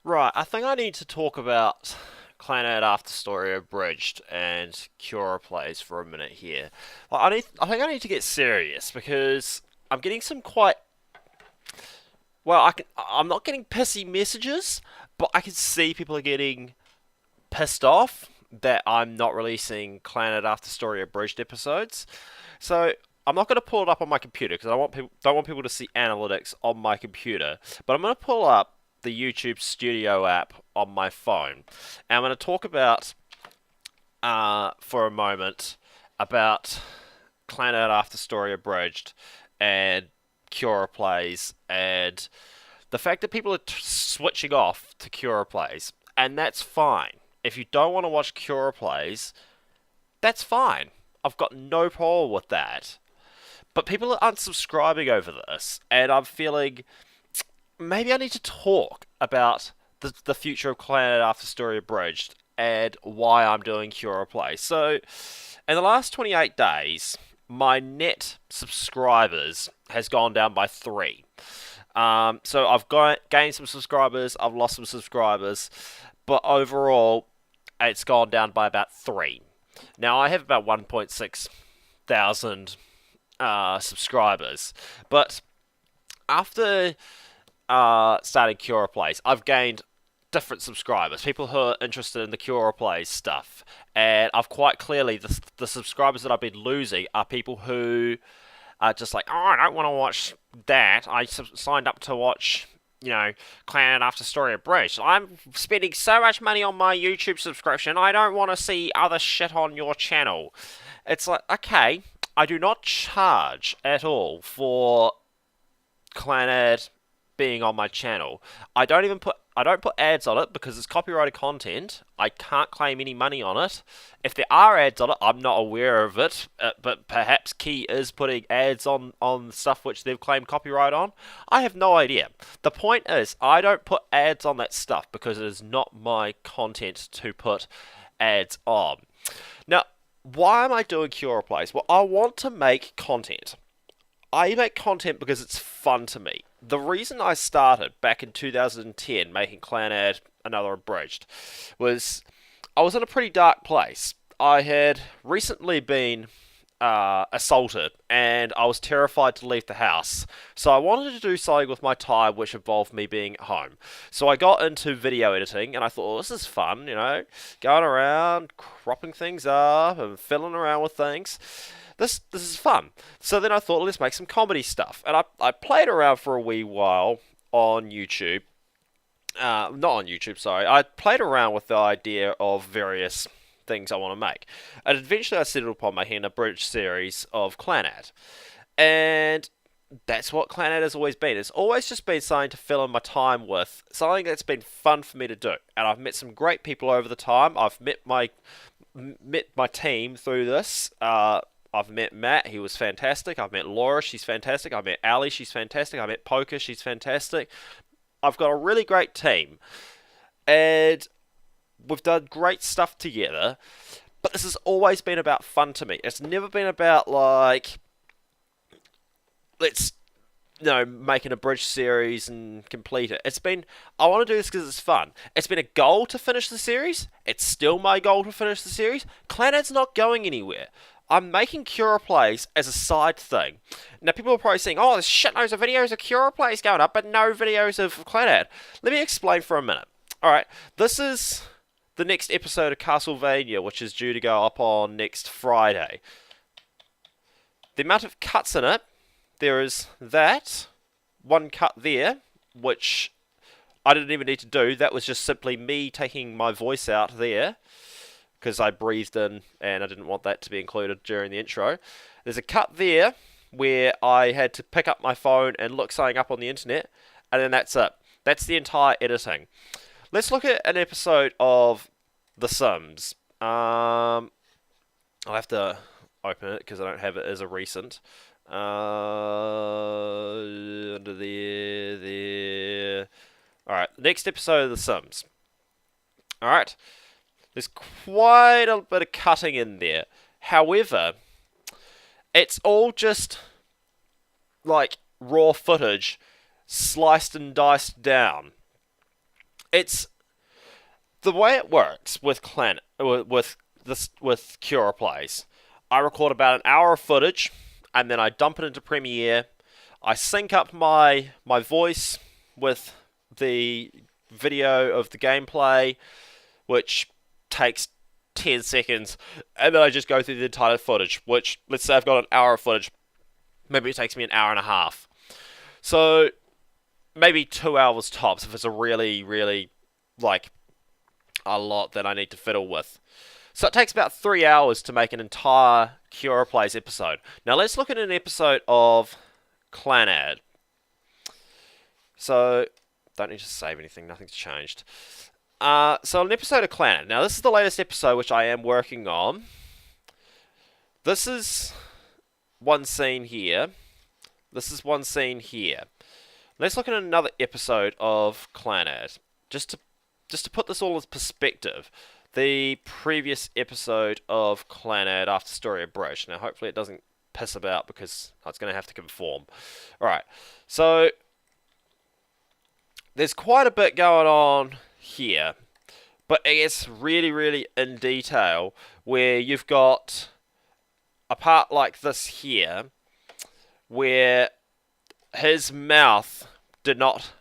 Right, I think I need to talk about Clannad After Story Abridged and Cura Plays for a minute here. I think I need to get serious because I'm getting some quite I'm not getting pissy messages, but I can see people are getting pissed off that I'm not releasing Clannad After Story Abridged episodes. So I'm not going to pull it up on my computer because I don't want people to see analytics on my computer. But I'm going to pull up the YouTube Studio app on my phone, and I'm going to talk about for a moment about Clannad After Story Abridged and Cura Plays and the fact that people are switching off to Cura Plays, and that's fine. If you don't want to watch Cura Plays, that's fine. I've got no problem with that. But people are unsubscribing over this, and I'm feeling maybe I need to talk about the future of Clannad After Story Abridged and why I'm doing Cura Play. So, in the last 28 days, my net subscribers has gone down by 3. So I've gained some subscribers, I've lost some subscribers, but overall, it's gone down by about 3. Now I have about 1.6 thousand subscribers, but after starting Cura Plays, I've gained different subscribers, people who are interested in the Cura Plays stuff, and I've quite clearly the subscribers that I've been losing are people who are just like, oh, I don't want to watch that. I signed up to watch, Clan After Story Abridged. I'm spending so much money on my YouTube subscription. I don't want to see other shit on your channel. It's like, okay, I do not charge at all for Clannad being on my channel. I don't put ads on it because it's copyrighted content. I can't claim any money on it. If there are ads on it, I'm not aware of it. But perhaps Key is putting ads on stuff which they've claimed copyright on. I have no idea. The point is, I don't put ads on that stuff because it is not my content to put ads on. Now, why am I doing Cura Plays? Well, I want to make content. I make content because it's fun to me. The reason I started back in 2010 making Clannad Another Abridged was I was in a pretty dark place. I had recently been assaulted and I was terrified to leave the house. So I wanted to do something with my time which involved me being at home. So I got into video editing and I thought, oh, this is fun, going around, cropping things up and fiddling around with things. This is fun. So then I thought, let's make some comedy stuff. And I played around for a wee while on YouTube. Not on YouTube, sorry. I played around with the idea of various things I want to make. And eventually I settled upon making an abridged series of Clannad. And that's what Clannad has always been. It's always just been something to fill in my time with, something that's been fun for me to do. And I've met some great people over the time. I've met my team through this. I've met Matt, he was fantastic. I've met Laura, she's fantastic. I've met Ali, she's fantastic. I met Poker, she's fantastic. I've got a really great team. And we've done great stuff together. But this has always been about fun to me. It's never been about, like, let's, make an abridged series and complete it. It's been, I want to do this because it's fun. It's been a goal to finish the series. It's still my goal to finish the series. Clannad's not going anywhere. I'm making Cura Plays as a side thing. Now, people are probably saying, oh, there's shitloads of videos of Cura Plays going up, but no videos of Clannad. Let me explain for a minute. Alright, this is the next episode of Castlevania, which is due to go up on next Friday. The amount of cuts in it, there is that, one cut there, which I didn't even need to do. That was just simply me taking my voice out there, because I breathed in and I didn't want that to be included during the intro. There's a cut there where I had to pick up my phone and look something up on the internet, and then that's it. That's the entire editing. Let's look at an episode of The Sims. I'll have to open it because I don't have it as a recent. Under there. Alright, next episode of The Sims. Alright. There's quite a bit of cutting in there. However, it's all just like raw footage sliced and diced down. it's the way it works with with Cura Plays. I record about an hour of footage, and then I dump it into Premiere. I sync up my voice with the video of the gameplay, which takes 10 seconds, and then I just go through the entire footage, which, let's say I've got an hour of footage, maybe it takes me an hour and a half. So, maybe 2 hours tops if it's a really, really, like, a lot that I need to fiddle with. So it takes about 3 hours to make an entire Cura Plays episode. Now let's look at an episode of Clannad. So, don't need to save anything, nothing's changed. So an episode of Clannad. Now this is the latest episode which I am working on. This is one scene here. This is one scene here. Let's look at another episode of Clannad. Just to put this all in perspective. The previous episode of Clannad After Story Abridged. Now hopefully it doesn't piss about because it's going to have to conform. Alright, so there's quite a bit going on here, but it gets really, really in detail where you've got a part like this here where his mouth did not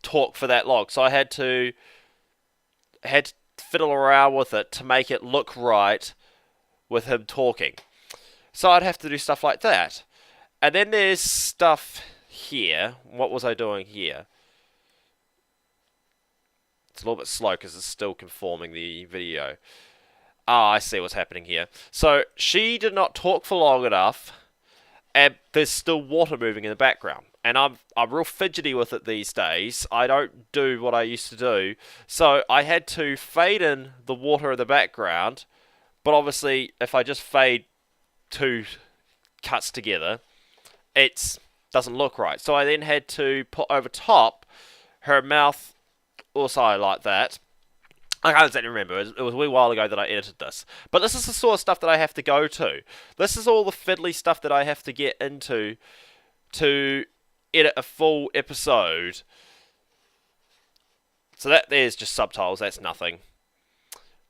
talk for that long, so I had to fiddle around with it to make it look right with him talking. So I'd have to do stuff like that. And then there's stuff here. What was I doing here? It's a little bit slow because it's still conforming the video. Ah, I see what's happening here. So she did not talk for long enough, and there's still water moving in the background. And I'm real fidgety with it these days. I don't do what I used to do. So I had to fade in the water in the background. But obviously, if I just fade two cuts together, it doesn't look right. So I then had to put over top her mouth also like that. I can't exactly remember. It was a wee while ago that I edited this. But this is the sort of stuff that I have to go to. This is all the fiddly stuff that I have to get into to edit a full episode. So that there's just subtitles. That's nothing.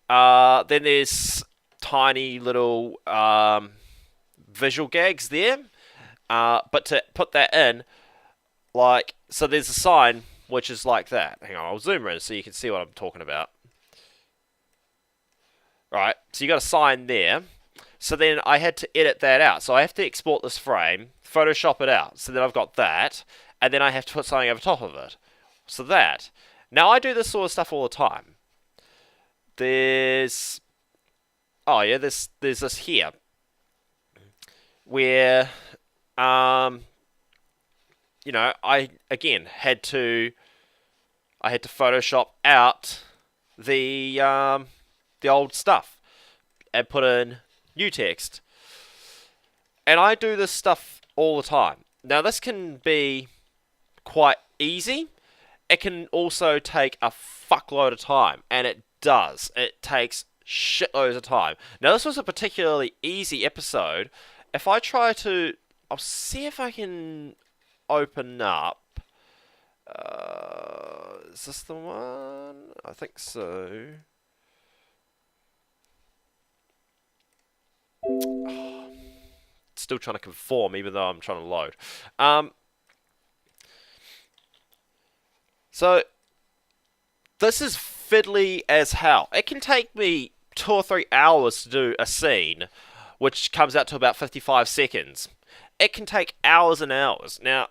Then there's tiny little visual gags there. But to put that in, like, so there's a sign which is like that. Hang on, I'll zoom in so you can see what I'm talking about. Right, so you got a sign there. So then I had to edit that out. So I have to export this frame, Photoshop it out. So then I've got that, and then I have to put something over top of it. So that. Now I do this sort of stuff all the time. There's this here where you know, I again had to Photoshop out the old stuff and put in new text. And I do this stuff all the time. Now this can be quite easy. It can also take a fuckload of time, and it does. It takes shitloads of time. Now this was a particularly easy episode. If I try to, I'll see if I can open up. Is this the one? I think so. Still trying to conform, even though I'm trying to load. So this is fiddly as hell. It can take me 2 or 3 hours to do a scene, which comes out to about 55 seconds. It can take hours and hours. Now,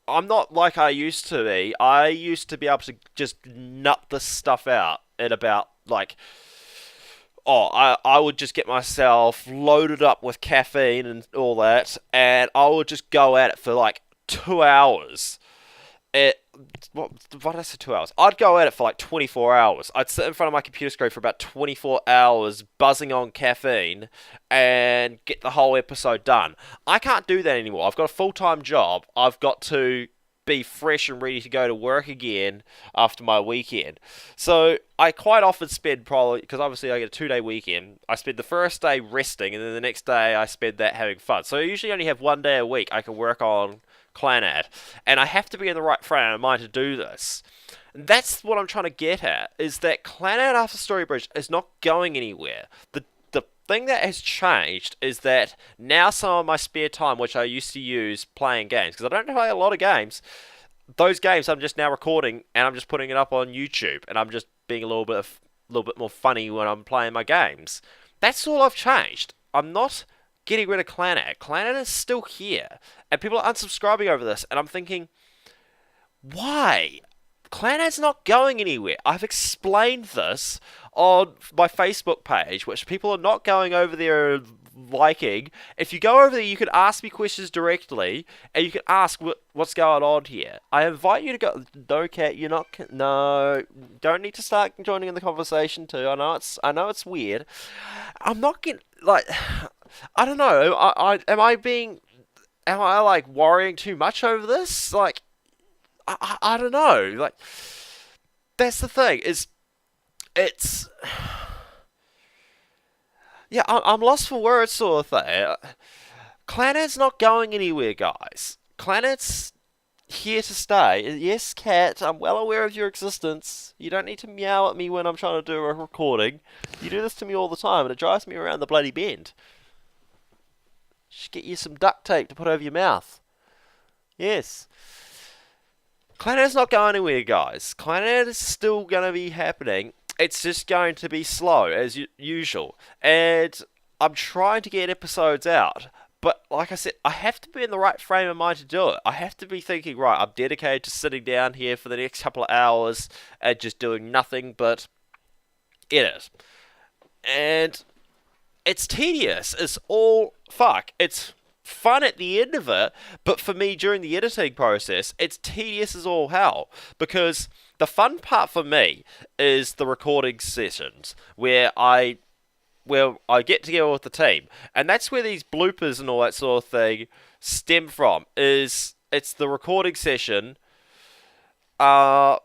I'm not like I used to be. I used to be able to just nut this stuff out in about, like, I would just get myself loaded up with caffeine and all that, and I would just go at it for like 2 hours. What did I say, 2 hours? I'd go at it for like 24 hours. I'd sit in front of my computer screen for about 24 hours, buzzing on caffeine, and get the whole episode done. I can't do that anymore. I've got a full-time job. I've got to be fresh and ready to go to work again after my weekend. So I quite often spend probably, because obviously I get a 2-day weekend, I spend the first day resting, and then the next day I spend that having fun. So I usually only have 1 day a week I can work on Clannad, and I have to be in the right frame of mind to do this. And that's what I'm trying to get at, is that Clannad After Story Abridged is not going anywhere. The thing that has changed is that now some of my spare time, which I used to use playing games, because I don't play a lot of games, those games I'm just now recording and I'm just putting it up on YouTube, and I'm just being a little bit more funny when I'm playing my games. That's all I've changed. I'm not getting rid of Clannad. Clannad is still here, and people are unsubscribing over this, and I'm thinking, why? Clannad's not going anywhere. I've explained this on my Facebook page, which people are not going over there liking. If you go over there, you can ask me questions directly, and you can ask what's going on here. I invite you to go. No, Cat, you're not. No, don't need to start joining in the conversation too. I know it's weird. I'm not getting like. I don't know. Am I like worrying too much over this? Like, I don't know. Like, that's the thing. It's yeah. I'm lost for words, sort of thing. Clannad's not going anywhere, guys. Clannad's here to stay. Yes, Cat, I'm well aware of your existence. You don't need to meow at me when I'm trying to do a recording. You do this to me all the time, and it drives me around the bloody bend. Just get you some duct tape to put over your mouth. Yes. Clannad's not going anywhere, guys. Clannad is still going to be happening. It's just going to be slow, as usual. And I'm trying to get episodes out. But, like I said, I have to be in the right frame of mind to do it. I have to be thinking, right, I'm dedicated to sitting down here for the next couple of hours and just doing nothing but edit. And it's tedious. It's all fuck. It's fun at the end of it, but for me during the editing process, it's tedious as all hell, because the fun part for me is the recording sessions where I get together with the team, and that's where these bloopers and all that sort of thing stem from. It's the recording session. What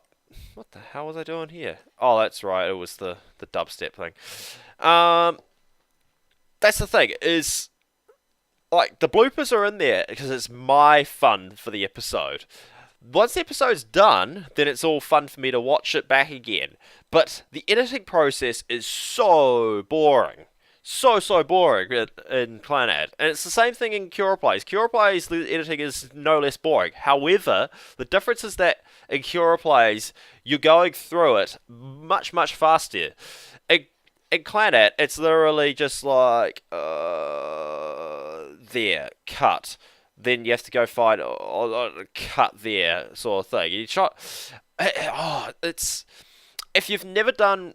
the hell was I doing here? Oh, that's right, it was the dubstep thing. That's the thing, is like, the bloopers are in there because it's my fun for the episode. Once the episode's done, then it's all fun for me to watch it back again. But the editing process is so boring. So boring in Clannad. And it's the same thing in Cura Plays. Cura Plays, the editing is no less boring. However, the difference is that in Cura Plays, you're going through it much faster. In Clannad, it's literally just like, there, cut. Then you have to go find, cut there, sort of thing. You try, it's, if you've never done,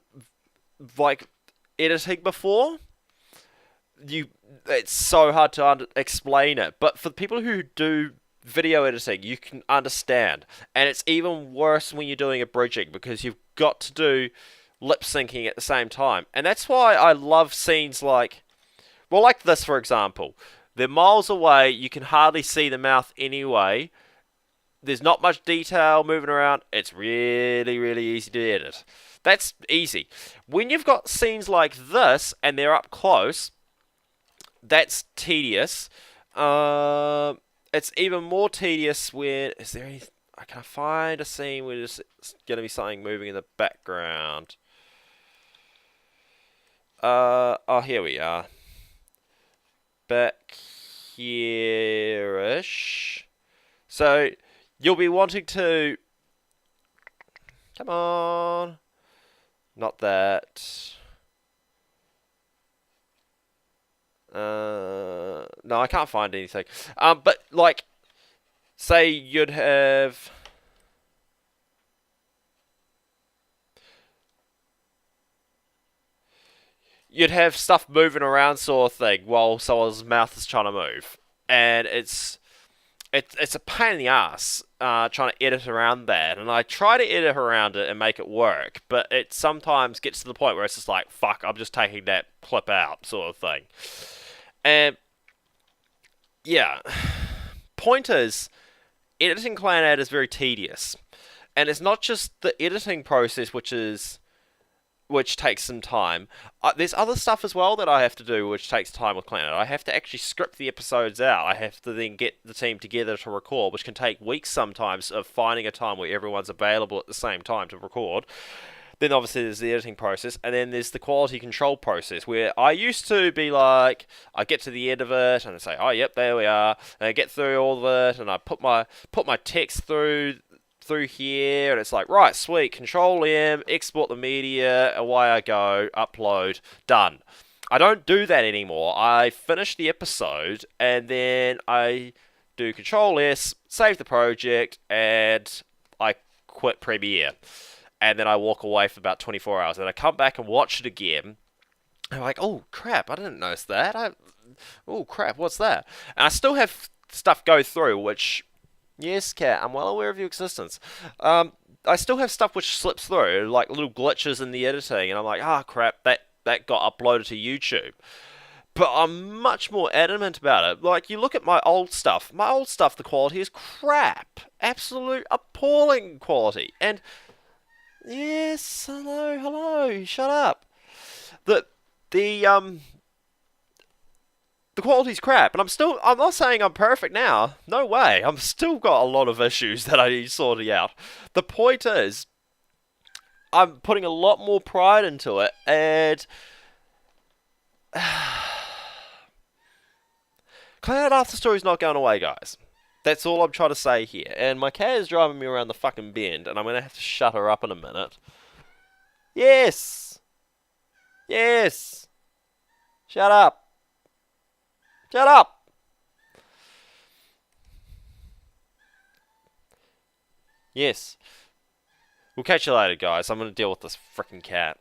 like, editing before, it's so hard to explain it. But for people who do video editing, you can understand. And it's even worse when you're doing abridging, because you've got to do lip syncing at the same time. And that's why I love scenes like, well, like this, for example. They're miles away, you can hardly see the mouth anyway. There's not much detail moving around. It's really easy to edit. That's easy. When you've got scenes like this and they're up close, that's tedious. It's even more tedious when, is there any, can I find a scene where there's going to be something moving in the background? Oh, here we are. Back here-ish. So, you'll be wanting to... Come on. Not that. No, I can't find anything. But, like, say you'd have... You'd have stuff moving around, sort of thing, while someone's mouth is trying to move, and it's a pain in the ass trying to edit around that. And I try to edit around it and make it work, but it sometimes gets to the point where it's just like, fuck, I'm just taking that clip out, sort of thing. And yeah, point is, editing Clannad is very tedious, and it's not just the editing process which is which takes some time. There's other stuff as well that I have to do, which takes time with Clannad. I have to actually script the episodes out. I have to then get the team together to record, which can take weeks sometimes of finding a time where everyone's available at the same time to record. Then obviously there's the editing process, and then there's the quality control process, where I used to be like, I get to the end of it and I say, oh yep, there we are, and I get through all of it, and I put my text through here, and it's like, right, sweet, Control M, export the media, away I go, upload, done. I don't do that anymore. I finish the episode, and then I do Control S, save the project, and I quit Premiere. And then I walk away for about 24 hours. And I come back and watch it again. And I'm like, oh, crap, I didn't notice that. Oh, crap, what's that? And I still have stuff go through, which, yes, Kat, I'm well aware of your existence. I still have stuff which slips through, like little glitches in the editing. And I'm like, ah, crap, that got uploaded to YouTube. But I'm much more adamant about it. Like, you look at my old stuff. My old stuff, the quality is crap. Absolute appalling quality. And... yes, hello, shut up. The the the quality's crap, and I'm not saying I'm perfect now. No way. I've still got a lot of issues that I need sorting out. The point is, I'm putting a lot more pride into it, and Clannad After Story's not going away, guys. That's all I'm trying to say here. And my cat is driving me around the fucking bend, and I'm going to have to shut her up in a minute. Yes! Yes! Shut up! Shut up! Yes. We'll catch you later, guys. I'm going to deal with this freaking cat.